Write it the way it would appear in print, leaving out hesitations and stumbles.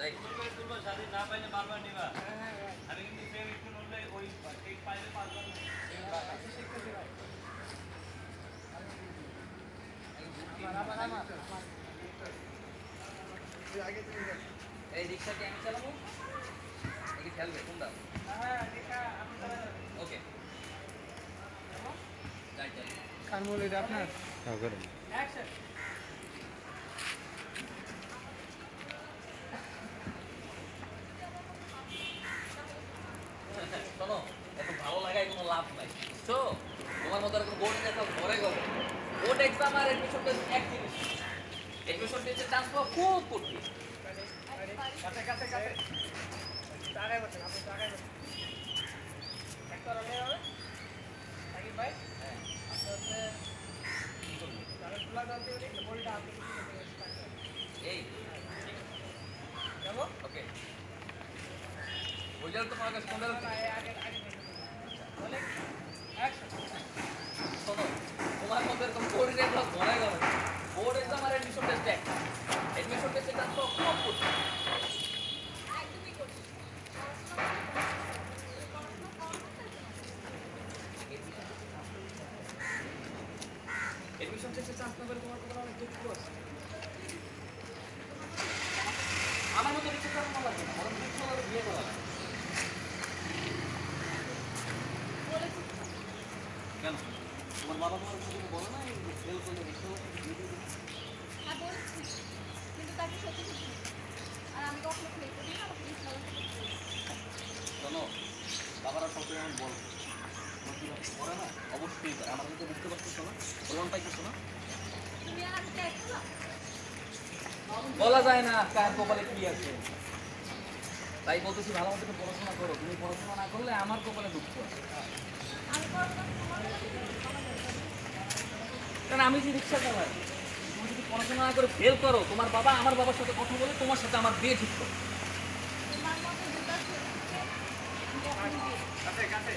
যাই তুলবো সাথে না পাইলে বারবার নিবা আমি কিন্তু সেম একটু নড়লে ওই ঠিক পাইলে পাঁচবার শিখতেছি ভাই এই রিক্সাকে আমি চালাবো নাকি খেলবে কোনটা ওকে যাই যাই কান বলে এটা আপনার হ্যাঁ করেন অ্যাকশন শোনো এত ভালো লাগায় কোনো লাভ নাই বুঝছো তোমার মতো এরকম বোর্ড দেখা ঘরে ঘরে বোর্ড এক্সাম আর এডমিশন টেস্ট এক জিনিস এডমিশন টেস্টের চান্স পাওয়া খুব কঠিন কাছে কাছে কাছে টাকায় বসেন আপনি টাকায় বসেন একটা রলে হবে সাকিব ভাই হ্যাঁ আপনি হচ্ছে কি করবে তাহলে খোলা জানতে হলে বলটা আপনি কিছু করতে এই যাবো ওকে ওইটার তোমার কাছে কোনটা না আগে আগে বলে অ্যাকশন শোনো তোমার মতো এরকম বোর্ড এক্সাম ঘরে ঘরে বোর্ড এক্সাম আর এডমিশন টেস্ট এক এডমিশন টেস্টের চান্স পাওয়া খুব কঠিন একদমই করছি এডমিশন টেস্টে চান্স না পেলে তোমার কোনো অনেক দুঃখ আছে আমার মতো রিক্সা চালানো লাগবে না বরং রিক্সা চালানো বিয়ে করা লাগবে বলেছি কেন তোমার বাবা তোমার কিছু বলো না ফেল করলে রিক্সা হ্যাঁ বলেছি কিন্তু তাকে সত্যি সত্যি আর আমি কখনো ফেল করি না আমাকে ইসলাম শোনো বাবারা সবসময় এমন বল করে না অবশ্যই করে আমার মধ্যে বুঝতে পারতেছো না প্রমাণ পাইতেছো না তুমি আর আমি চাই না বলা যায় না কার কপালে কি আছে তাই বলতেছি ভালো মতো একটু পড়াশোনা করো তুমি পড়াশোনা না করলে আমার কপালে দুঃখ আছে আমি পড়াশোনা তোমার কারণ আমি যে রিক্সা চালাই তুমি যদি পড়াশোনা না করে ফেল করো তোমার বাবা আমার বাবার সাথে কথা বলে তোমার সাথে আমার বিয়ে ঠিক করো তোমার মতো দুটো ছেলেকে আমি কখনো বিয়ে কাছে কাছে